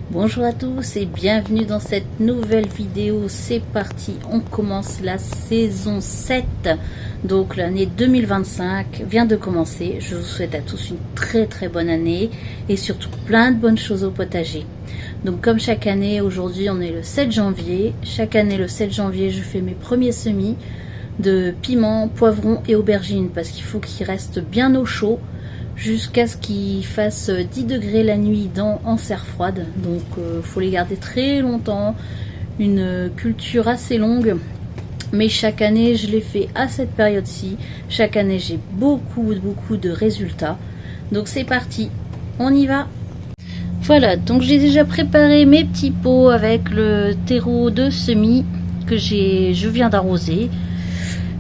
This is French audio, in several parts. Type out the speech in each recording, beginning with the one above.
Bonjour à tous et bienvenue dans cette nouvelle vidéo. C'est parti, on commence la saison 7. Donc l'année 2025 vient de commencer. Je vous souhaite à tous une très bonne année et surtout plein de bonnes choses au potager. Donc comme chaque année, aujourd'hui on est le 7 janvier. Chaque année le 7 janvier, je fais mes premiers semis de piments, poivrons et aubergines parce qu'il faut qu'ils restent bien au chaud jusqu'à ce qu'il fasse 10 degrés la nuit en serre froide. Donc faut les garder très longtemps, une culture assez longue, mais chaque année je les fais à cette période-ci. Chaque année j'ai beaucoup de résultats. Donc c'est parti, on y va. Voilà, donc j'ai déjà préparé mes petits pots avec le terreau de semis que je viens d'arroser.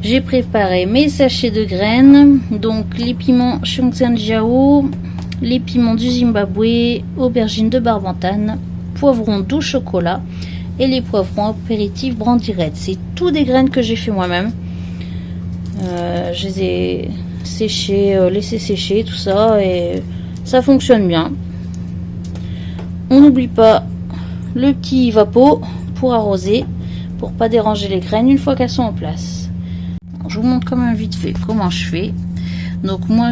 J'ai préparé mes sachets de graines, donc les piments Chongsanjiao, les piments du Zimbabwe, aubergines de Barbantane, poivrons doux chocolat et les poivrons apéritifs Brandy Red. C'est tout des graines que j'ai fait moi-même. Je les ai séchées, laissées sécher, tout ça, et ça fonctionne bien. On n'oublie pas le petit vapeau pour arroser, pour pas déranger les graines une fois qu'elles sont en place. Je vous montre quand même vite fait comment je fais. Donc moi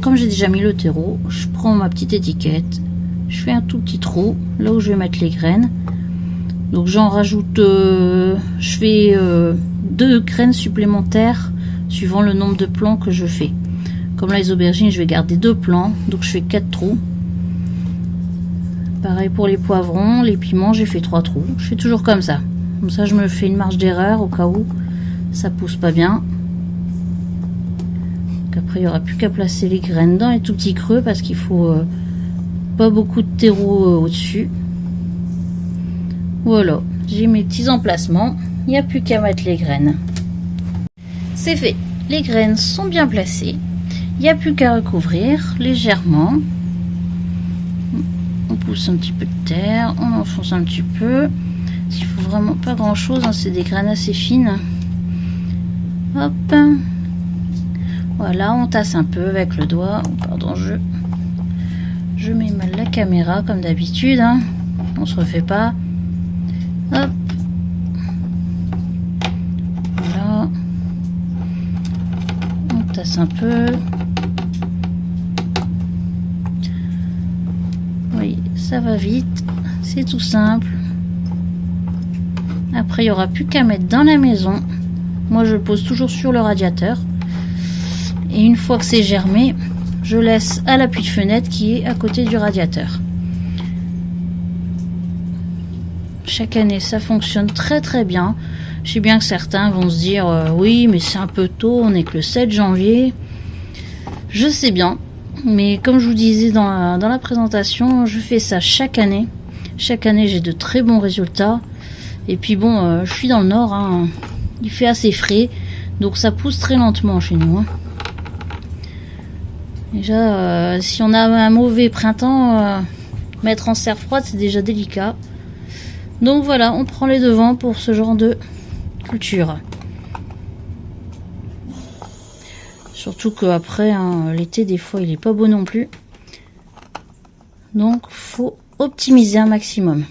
comme j'ai déjà mis le terreau, je prends ma petite étiquette, je fais un tout petit trou là où je vais mettre les graines. Donc j'en rajoute, je fais 2 graines supplémentaires suivant le nombre de plants que je fais. Comme là les aubergines, je vais garder 2 plants, donc je fais 4 trous. Pareil pour les poivrons, les piments, j'ai fait 3 trous. Je fais toujours comme ça je me fais une marge d'erreur au cas où ça pousse pas bien. Donc après il n'y aura plus qu'à placer les graines dans les tout petits creux parce qu'il faut pas beaucoup de terreau au-dessus. Voilà, j'ai mes petits emplacements, il n'y a plus qu'à mettre les graines. C'est fait, les graines sont bien placées, il n'y a plus qu'à recouvrir légèrement. On pousse un petit peu de terre, on enfonce un petit peu. Il faut vraiment pas grand chose, hein, c'est des graines assez fines. Hop, voilà, on tasse un peu avec le doigt. Pardon, je mets mal la caméra comme d'habitude, hein. On se refait pas. Hop, voilà, on tasse un peu. Oui, ça va vite, c'est tout simple. Après il n'y aura plus qu'à mettre dans la maison. Moi je le pose toujours sur le radiateur et une fois que c'est germé, je laisse à l'appui de fenêtre qui est à côté du radiateur. Chaque année ça fonctionne très bien. Je sais bien que certains vont se dire oui mais c'est un peu tôt, on n'est que le 7 janvier. Je sais bien, mais comme je vous disais dans la présentation, je fais ça chaque année. Chaque année j'ai de très bons résultats. Et puis bon, je suis dans le nord, hein. Il fait assez frais, donc ça pousse très lentement chez nous, hein. Déjà, si on a un mauvais printemps, mettre en serre froide, c'est déjà délicat. Donc voilà, on prend les devants pour ce genre de culture. Surtout qu'après, hein, l'été, des fois, il est pas beau non plus. Donc, faut optimiser un maximum.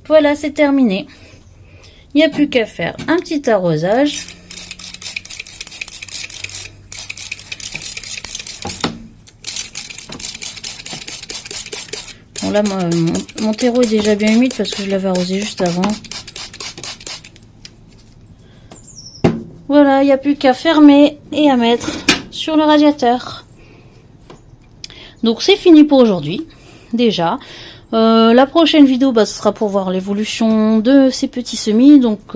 Voilà, c'est terminé. Il n'y a plus qu'à faire un petit arrosage. Bon là, mon terreau est déjà bien humide parce que je l'avais arrosé juste avant. Voilà, il n'y a plus qu'à fermer et à mettre sur le radiateur. Donc c'est fini pour aujourd'hui, déjà. La prochaine vidéo, ce sera pour voir l'évolution de ces petits semis. Donc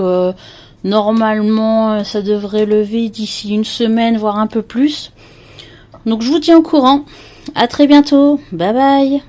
normalement, ça devrait lever d'ici une semaine, voire un peu plus. Donc je vous tiens au courant. À très bientôt. Bye bye.